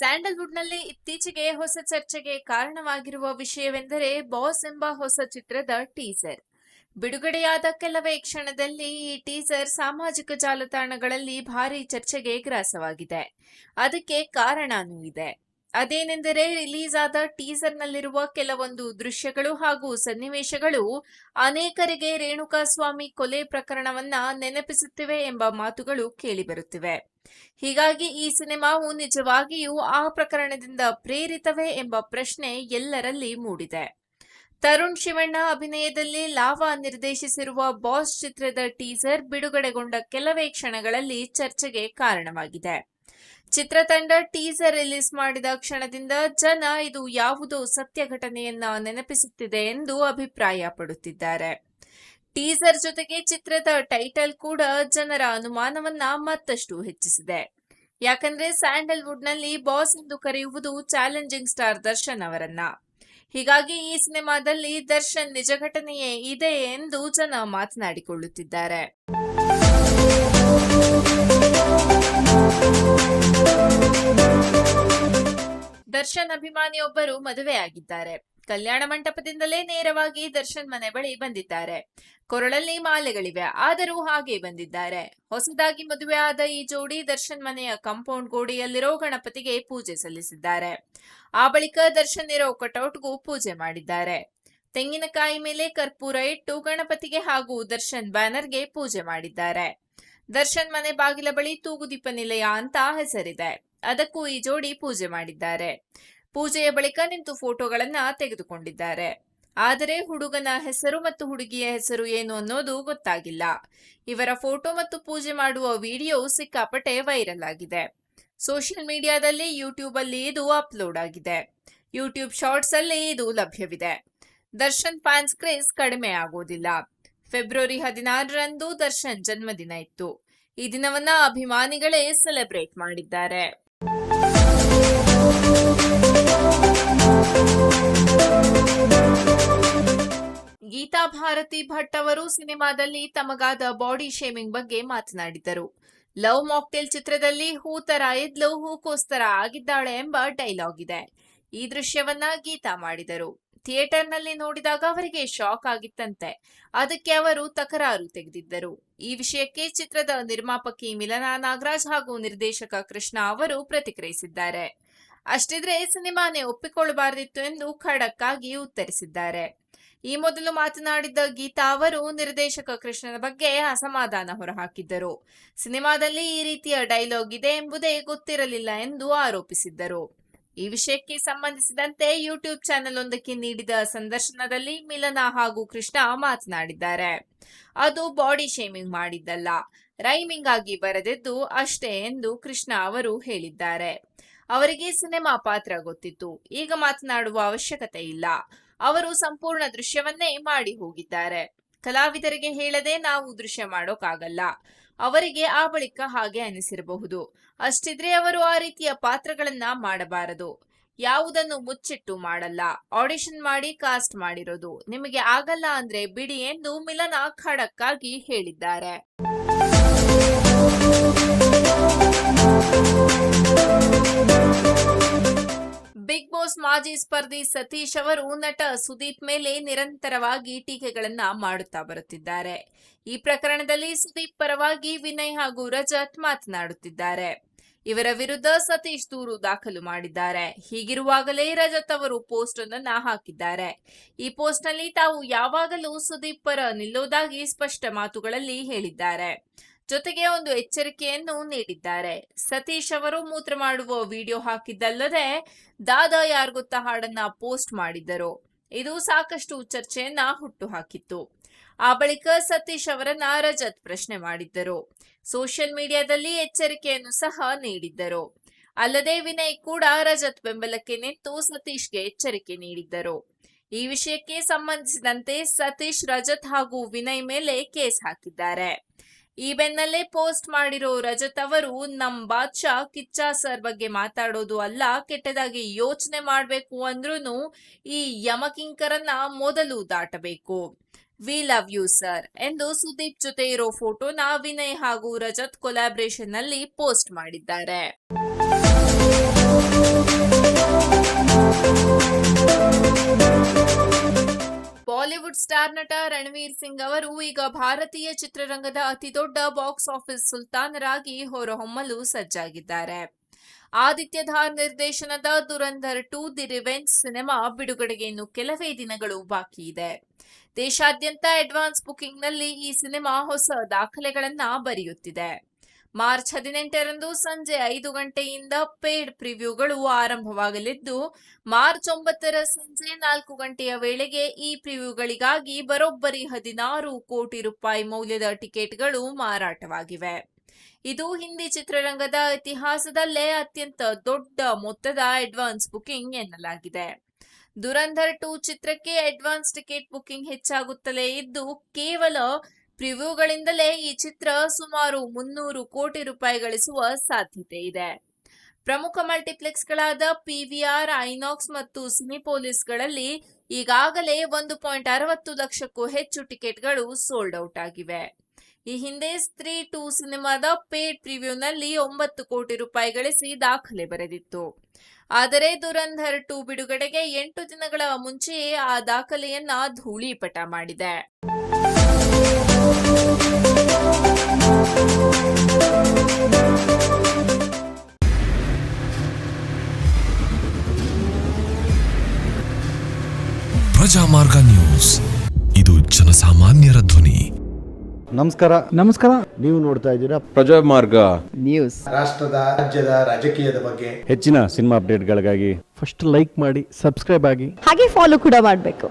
ಸ್ಯಾಂಡಲ್ವುಡ್ನಲ್ಲಿ ಇತ್ತೀಚೆಗೆ ಹೊಸ ಚರ್ಚೆಗೆ ಕಾರಣವಾಗಿರುವ ವಿಷಯವೆಂದರೆ ಬಾಸ್ ಎಂಬ ಹೊಸ ಚಿತ್ರದ ಟೀಸರ್. ಬಿಡುಗಡೆಯಾದ ಕೆಲವೇ ಕ್ಷಣದಲ್ಲಿ ಈ ಟೀಸರ್ ಸಾಮಾಜಿಕ ಜಾಲತಾಣಗಳಲ್ಲಿ ಭಾರಿ ಚರ್ಚೆಗೆ ಗ್ರಾಸವಾಗಿದೆ. ಅದಕ್ಕೆ ಕಾರಣನೂ ಇದೆ. ಅದೇನೆಂದರೆ ರಿಲೀಸ್ ಆದ ಟೀಸರ್ನಲ್ಲಿರುವ ಕೆಲವೊಂದು ದೃಶ್ಯಗಳು ಹಾಗೂ ಸನ್ನಿವೇಶಗಳು ಅನೇಕರಿಗೆ ರೇಣುಕಾಸ್ವಾಮಿ ಕೊಲೆ ಪ್ರಕರಣವನ್ನ ನೆನಪಿಸುತ್ತಿವೆ ಎಂಬ ಮಾತುಗಳು ಕೇಳಿಬರುತ್ತಿವೆ. ಹೀಗಾಗಿ ಈ ಸಿನಿಮಾವು ನಿಜವಾಗಿಯೂ ಆ ಪ್ರಕರಣದಿಂದ ಪ್ರೇರಿತವೇ ಎಂಬ ಪ್ರಶ್ನೆ ಎಲ್ಲರಲ್ಲಿ ಮೂಡಿದೆ. ತರುಣ್ ಶಿವಣ್ಣ ಅಭಿನಯದಲ್ಲಿ ಲಾವಾ ನಿರ್ದೇಶಿಸಿರುವ ಬಾಸ್ ಚಿತ್ರದ ಟೀಸರ್ ಬಿಡುಗಡೆಗೊಂಡ ಕೆಲವೇ ಕ್ಷಣಗಳಲ್ಲಿ ಚರ್ಚೆಗೆ ಕಾರಣವಾಗಿದೆ. ಚಿತ್ರತಂಡ ಟೀಸರ್ ರಿಲೀಸ್ ಮಾಡಿದ ಕ್ಷಣದಿಂದ ಜನ ಇದು ಯಾವುದೋ ಸತ್ಯ ಘಟನೆಯನ್ನ ನೆನಪಿಸುತ್ತಿದೆ ಎಂದು ಅಭಿಪ್ರಾಯ ಪಡುತ್ತಿದ್ದಾರೆ. ಟೀಸರ್ ಜೊತೆಗೆ ಚಿತ್ರದ ಟೈಟಲ್ ಕೂಡ ಜನರ ಅನುಮಾನವನ್ನ ಮತ್ತಷ್ಟು ಹೆಚ್ಚಿಸಿದೆ. ಯಾಕಂದ್ರೆ ಸ್ಯಾಂಡಲ್ವುಡ್ನಲ್ಲಿ ಬಾಸ್ ಎಂದು ಕರೆಯುವುದು ಚಾಲೆಂಜಿಂಗ್ ಸ್ಟಾರ್ ದರ್ಶನ್ ಅವರನ್ನ. ಹೀಗಾಗಿ ಈ ಸಿನಿಮಾದಲ್ಲಿ ದರ್ಶನ್ ನಿಜ ಘಟನೆಯೇ ಇದೆ ಎಂದು ಜನ ಮಾತನಾಡಿಕೊಳ್ಳುತ್ತಿದ್ದಾರೆ. ದರ್ಶನ್ ಅಭಿಮಾನಿಯೊಬ್ಬರು ಮದುವೆಯಾಗಿದ್ದಾರೆ. ಕಲ್ಯಾಣ ಮಂಟಪದಿಂದಲೇ ನೇರವಾಗಿ ದರ್ಶನ್ ಮನೆ ಬಳಿ ಬಂದಿದ್ದಾರೆ. ಕೊರಳಲ್ಲಿ ಮಾಲೆಗಳಿವೆ, ಆದರೂ ಹಾಗೆ ಬಂದಿದ್ದಾರೆ. ಹೊಸದಾಗಿ ಮದುವೆ ಆದ ಈ ಜೋಡಿ ದರ್ಶನ್ ಮನೆಯ ಕಾಂಪೌಂಡ್ ಗೋಡೆಯಲ್ಲಿರೋ ಗಣಪತಿಗೆ ಪೂಜೆ ಸಲ್ಲಿಸಿದ್ದಾರೆ. ಆ ಬಳಿಕ ದರ್ಶನ್ ಇರೋ ಕಟೌಟ್ಗೂ ಪೂಜೆ ಮಾಡಿದ್ದಾರೆ. ತೆಂಗಿನಕಾಯಿ ಮೇಲೆ ಕರ್ಪೂರ ಇಟ್ಟು ಗಣಪತಿಗೆ ಹಾಗೂ ದರ್ಶನ್ ಬ್ಯಾನರ್ಗೆ ಪೂಜೆ ಮಾಡಿದ್ದಾರೆ. ದರ್ಶನ್ ಮನೆ ಬಾಗಿಲ ಬಳಿ ತೂಗುದೀಪ ನಿಲಯ ಅಂತ ಹೆಸರಿದೆ. ಅದಕ್ಕೂ ಈ ಜೋಡಿ ಪೂಜೆ ಮಾಡಿದ್ದಾರೆ. ಪೂಜೆಯ ಬಳಿಕ ನಿಂತು ಫೋಟೋಗಳನ್ನ ತೆಗೆದುಕೊಂಡಿದ್ದಾರೆ. ಆದರೆ ಹುಡುಗನ ಹೆಸರು ಮತ್ತು ಹುಡುಗಿಯ ಹೆಸರು ಏನು ಅನ್ನೋದು ಗೊತ್ತಾಗಿಲ್ಲ. ಇವರ ಫೋಟೋ ಮತ್ತು ಪೂಜೆ ಮಾಡುವ ವಿಡಿಯೋ ಸಿಕ್ಕಾಪಟ್ಟೆ ವೈರಲ್ ಆಗಿದೆ. ಸೋಷಿಯಲ್ ಮೀಡಿಯಾದಲ್ಲಿ ಯೂಟ್ಯೂಬ್ ಅಲ್ಲಿ ಇದು ಅಪ್ಲೋಡ್ ಆಗಿದೆ. ಯೂಟ್ಯೂಬ್ ಶಾರ್ಟ್ಸ್ ಅಲ್ಲಿ ಇದು ಲಭ್ಯವಿದೆ. ದರ್ಶನ್ ಫ್ಯಾನ್ಸ್ ಕ್ರೇಜ್ ಕಡಿಮೆ ಆಗೋದಿಲ್ಲ. ಫೆಬ್ರವರಿ 16ರಂದು ದರ್ಶನ್ ಜನ್ಮದಿನ ಇತ್ತು. ಈ ದಿನವನ್ನ ಅಭಿಮಾನಿಗಳೇ ಸೆಲೆಬ್ರೇಟ್ ಮಾಡಿದ್ದಾರೆ. ಗೀತಾ ಭಾರತಿ ಭಟ್ ಅವರು ಸಿನಿಮಾದಲ್ಲಿ ತಮಗಾದ ಬಾಡಿ ಶೇಮಿಂಗ್ ಬಗ್ಗೆ ಮಾತನಾಡಿದರು. ಲವ್ ಮಾಕ್ಟೇಲ್ ಚಿತ್ರದಲ್ಲಿ ಹೂ ತರ ಇದ್ಲು ಹೂಕೋಸ್ತರ ಆಗಿದ್ದಾಳೆ ಎಂಬ ಡೈಲಾಗ್ ಇದೆ. ಈ ದೃಶ್ಯವನ್ನ ಗೀತಾ ಮಾಡಿದರು. ಥಿಯೇಟರ್ನಲ್ಲಿ ನೋಡಿದಾಗ ಅವರಿಗೆ ಶಾಕ್ ಆಗಿತ್ತಂತೆ. ಅದಕ್ಕೆ ಅವರು ತಕರಾರು ತೆಗೆದಿದ್ದರು. ಈ ವಿಷಯಕ್ಕೆ ಚಿತ್ರದ ನಿರ್ಮಾಪಕಿ ಮಿಲನಾ ನಾಗರಾಜ್ ಹಾಗೂ ನಿರ್ದೇಶಕ ಕೃಷ್ಣ ಅವರು ಪ್ರತಿಕ್ರಿಯಿಸಿದ್ದಾರೆ. ಅಷ್ಟಿದ್ರೆ ಸಿನಿಮಾನೇ ಒಪ್ಪಿಕೊಳ್ಳಬಾರದಿತ್ತು ಎಂದು ಖಡಕ್ ಆಗಿ ಉತ್ತರಿಸಿದ್ದಾರೆ. ಈ ಮೊದಲು ಮಾತನಾಡಿದ್ದ ಗೀತಾ ಅವರು ನಿರ್ದೇಶಕ ಕೃಷ್ಣನ ಬಗ್ಗೆ ಅಸಮಾಧಾನ ಹೊರಹಾಕಿದ್ದರು. ಸಿನಿಮಾದಲ್ಲಿ ಈ ರೀತಿಯ ಡೈಲಾಗ್ ಇದೆ ಎಂಬುದೇ ಗೊತ್ತಿರಲಿಲ್ಲ ಎಂದು ಆರೋಪಿಸಿದ್ದರು. ಈ ವಿಷಯಕ್ಕೆ ಸಂಬಂಧಿಸಿದಂತೆ ಯೂಟ್ಯೂಬ್ ಚಾನೆಲ್ ಒಂದಕ್ಕೆ ನೀಡಿದ ಸಂದರ್ಶನದಲ್ಲಿ ಮಿಲನಾ ಹಾಗೂ ಕೃಷ್ಣ ಮಾತನಾಡಿದ್ದಾರೆ. ಅದು ಬಾಡಿ ಶೇಮಿಂಗ್ ಮಾಡಿದ್ದಲ್ಲ, ರೈಮಿಂಗ್ ಆಗಿ ಬರೆದಿದ್ದು ಅಷ್ಟೇ ಎಂದು ಕೃಷ್ಣ ಅವರು ಹೇಳಿದ್ದಾರೆ. ಅವರಿಗೆ ಸಿನಿಮಾ ಪಾತ್ರ ಗೊತ್ತಿತ್ತು, ಈಗ ಮಾತನಾಡುವ ಅವಶ್ಯಕತೆ ಇಲ್ಲ. ಅವರು ಸಂಪೂರ್ಣ ದೃಶ್ಯವನ್ನೇ ಮಾಡಿ ಹೋಗಿದ್ದಾರೆ. ಕಲಾವಿದರಿಗೆ ಹೇಳದೆ ನಾವು ದೃಶ್ಯ ಮಾಡೋಕ್ಕಾಗಲ್ಲ. ಅವರಿಗೆ ಆ ಬಳಿಕ ಹಾಗೆ ಅನಿಸಿರಬಹುದು. ಅಷ್ಟಿದ್ರೆ ಅವರು ಆ ರೀತಿಯ ಪಾತ್ರಗಳನ್ನ ಮಾಡಬಾರದು. ಯಾವುದನ್ನು ಮುಚ್ಚಿಟ್ಟು ಮಾಡಲ್ಲ. ಆಡಿಷನ್ ಮಾಡಿ ಕಾಸ್ಟ್ ಮಾಡಿರೋದು. ನಿಮಗೆ ಆಗಲ್ಲ ಅಂದ್ರೆ ಬಿಡಿ ಎಂದು ಮಿಲನಾ ಖಡಕ್ ಆಗಿ ಹೇಳಿದ್ದಾರೆ. ಬಿಗ್ ಬಾಸ್ ಮಾಜಿ ಸ್ಪರ್ಧಿ ಸತೀಶ್ ಅವರು ನಟ ಸುದೀಪ್ ಮೇಲೆ ನಿರಂತರವಾಗಿ ಟೀಕೆಗಳನ್ನ ಮಾಡುತ್ತಾ ಬರುತ್ತಿದ್ದಾರೆ. ಈ ಪ್ರಕರಣದಲ್ಲಿ ಸುದೀಪ್ ಪರವಾಗಿ ವಿನಯ್ ಹಾಗೂ ರಜತ್ ಮಾತನಾಡುತ್ತಿದ್ದಾರೆ. ಇವರ ವಿರುದ್ಧ ಸತೀಶ್ ದೂರು ದಾಖಲು ಮಾಡಿದ್ದಾರೆ. ಹೀಗಿರುವಾಗಲೇ ರಜತ್ ಅವರು ಪೋಸ್ಟ್ ಒಂದನ್ನ ಹಾಕಿದ್ದಾರೆ. ಈ ಪೋಸ್ಟ್ ನಲ್ಲಿ ತಾವು ಯಾವಾಗಲೂ ಸುದೀಪ್ ಪರ ನಿಲ್ಲೋದಾಗಿ ಸ್ಪಷ್ಟ ಮಾತುಗಳಲ್ಲಿ ಹೇಳಿದ್ದಾರೆ. ಜೊತೆಗೆ ಒಂದು ಎಚ್ಚರಿಕೆಯನ್ನು ನೀಡಿದ್ದಾರೆ. ಸತೀಶ್ ಅವರು ಮೂತ್ರ ಮಾಡುವ ವಿಡಿಯೋ ಹಾಕಿದ್ದಲ್ಲದೆ ದಾದಾ ಯಾರ್ ಗೊತ್ತಾ ಹಾಡನ್ನ ಪೋಸ್ಟ್ ಮಾಡಿದ್ದರು. ಇದು ಸಾಕಷ್ಟು ಚರ್ಚೆಯನ್ನ ಹುಟ್ಟುಹಾಕಿತ್ತು. ಆ ಬಳಿಕ ಸತೀಶ್ ಅವರನ್ನ ರಜತ್ ಪ್ರಶ್ನೆ ಮಾಡಿದ್ದರು. ಸೋಷಿಯಲ್ ಮೀಡಿಯಾದಲ್ಲಿ ಎಚ್ಚರಿಕೆಯನ್ನು ಸಹ ನೀಡಿದ್ದರು. ಅಲ್ಲದೆ ವಿನಯ್ ಕೂಡ ರಜತ್ ಬೆಂಬಲಕ್ಕೆ ನಿಂತು ಸತೀಶ್ಗೆ ಎಚ್ಚರಿಕೆ ನೀಡಿದ್ದರು. ಈ ವಿಷಯಕ್ಕೆ ಸಂಬಂಧಿಸಿದಂತೆ ಸತೀಶ್, ರಜತ್ ಹಾಗೂ ವಿನಯ್ ಮೇಲೆ ಕೇಸ್ ಹಾಕಿದ್ದಾರೆ. ಈ ಬೆನ್ನಲ್ಲೇ ಪೋಸ್ಟ್ ಮಾಡಿರೋ ರಜತ್ ಅವರು ನಮ್ ಬಾದ್ಶಾ ಕಿಚ್ಚ ಸರ್ ಬಗ್ಗೆ ಮಾತಾಡೋದು ಅಲ್ಲ, ಕೆಟ್ಟದಾಗಿ ಯೋಚನೆ ಮಾಡ್ಬೇಕು ಅಂದ್ರೂ ಈ ಯಮಕಿಂಕರನ್ನ ಮೊದಲು ದಾಟಬೇಕು. ವಿ ಲವ್ ಯು ಸರ್ ಎಂದು ಸುದೀಪ್ ಜೊತೆ ಇರೋ ಫೋಟೋನ ವಿನಯ್ ಹಾಗೂ ರಜತ್ ಕೊಲಾಬ್ರೇಷನ್ ನಲ್ಲಿ ಪೋಸ್ಟ್ ಮಾಡಿದ್ದಾರೆ. ಬಾಲಿವುಡ್ ಸ್ಟಾರ್ ನಟ ರಣವೀರ್ ಸಿಂಗ್ ಅವರು ಈಗ ಭಾರತೀಯ ಚಿತ್ರರಂಗದ ಅತಿದೊಡ್ಡ ಬಾಕ್ಸ್ ಆಫೀಸ್ ಸುಲ್ತಾನರಾಗಿ ಹೊರಹೊಮ್ಮಲು ಸಜ್ಜಾಗಿದ್ದಾರೆ. ಆದಿತ್ಯ ಧಾರ್ ನಿರ್ದೇಶನದ ದುರಂಧರ್ 2 ದಿ ರಿವೆಂಜ್ ಸಿನಿಮಾ ಬಿಡುಗಡೆಗೆ ಇನ್ನು ಕೆಲವೇ ದಿನಗಳು ಬಾಕಿ ಇದೆ. ದೇಶಾದ್ಯಂತ ಅಡ್ವಾನ್ಸ್ ಬುಕಿಂಗ್ನಲ್ಲಿ ಈ ಸಿನಿಮಾ ಹೊಸ ದಾಖಲೆಗಳನ್ನ ಬರೆಯುತ್ತಿದೆ. ಮಾರ್ಚ್ 18ರಂದು ಸಂಜೆ 5 ಗಂಟೆಯಿಂದ ಪೇಡ್ ಪ್ರಿವ್ಯೂಗಳು ಆರಂಭವಾಗಲಿದ್ದು, ಮಾರ್ಚ್ 9ರ ಸಂಜೆ 4 ಗಂಟೆಯ ವೇಳೆಗೆ ಈ ಪ್ರಿವ್ಯೂಗಳಿಗಾಗಿ ಬರೋಬ್ಬರಿ 16 ಕೋಟಿ ರೂಪಾಯಿ ಮೌಲ್ಯದ ಟಿಕೆಟ್ಗಳು ಮಾರಾಟವಾಗಿವೆ. ಇದು ಹಿಂದಿ ಚಿತ್ರರಂಗದ ಇತಿಹಾಸದಲ್ಲೇ ಅತ್ಯಂತ ದೊಡ್ಡ ಮೊತ್ತದ ಅಡ್ವಾನ್ಸ್ ಬುಕಿಂಗ್ ಎನ್ನಲಾಗಿದೆ. ದುರಂಧರ್ 2 ಚಿತ್ರಕ್ಕೆ ಅಡ್ವಾನ್ಸ್ ಟಿಕೆಟ್ ಬುಕಿಂಗ್ ಹೆಚ್ಚಾಗುತ್ತಲೇ ಇದ್ದು, ಕೇವಲ ಪ್ರಿವ್ಯೂಗಳಿಂದಲೇ ಈ ಚಿತ್ರ ಸುಮಾರು 300 ಕೋಟಿ ರೂಪಾಯಿ ಗಳಿಸುವ ಸಾಧ್ಯತೆ ಇದೆ. ಪ್ರಮುಖ ಮಲ್ಟಿಪ್ಲೆಕ್ಸ್ಗಳಾದ ಪಿವಿಆರ್, ಐನಾಕ್ಸ್ ಮತ್ತು ಸಿನಿಪೋಲಿಸ್ಗಳಲ್ಲಿ ಈಗಾಗಲೇ 1.60 ಲಕ್ಷಕ್ಕೂ ಹೆಚ್ಚು ಟಿಕೆಟ್ಗಳು ಸೋಲ್ಡ್ ಔಟ್ ಆಗಿವೆ. ಈ ಹಿಂದೆ ಸ್ತ್ರೀ 2 ಸಿನಿಮಾದ ಪೇಡ್ ಪ್ರಿವ್ಯೂನಲ್ಲಿ 9 ಕೋಟಿ ರೂಪಾಯಿ ಗಳಿಸಿ ದಾಖಲೆ ಬರೆದಿತ್ತು. ಆದರೆ ದುರಂಧರ್ 2 ಬಿಡುಗಡೆಗೆ 8 ದಿನಗಳ ಮುಂಚೆಯೇ ಆ ದಾಖಲೆಯನ್ನ ಧೂಳೀಪಟ ಮಾಡಿದೆ. ಪ್ರಜಾಮಾರ್ಗ ನ್ಯೂಸ್, ಇದು ಜನಸಾಮಾನ್ಯರ ಧ್ವನಿ. ನಮಸ್ಕಾರ. ನೀವು ನೋಡ್ತಾ ಇದ್ದೀರಾ ಪ್ರಜಾಮಾರ್ಗ ನ್ಯೂಸ್. ರಾಷ್ಟ್ರದ ರಾಜ್ಯದ ರಾಜಕೀಯದ ಬಗ್ಗೆ ಹೆಚ್ಚಿನ ಸಿನಿಮಾ ಅಪ್ಡೇಟ್ಗಳಿಗಾಗಿ ಫಸ್ಟ್ ಲೈಕ್ ಮಾಡಿ, ಸಬ್ಸ್ಕ್ರೈಬ್ ಆಗಿ, ಹಾಗೆ ಫಾಲೋ ಕೂಡ ಮಾಡಬೇಕು.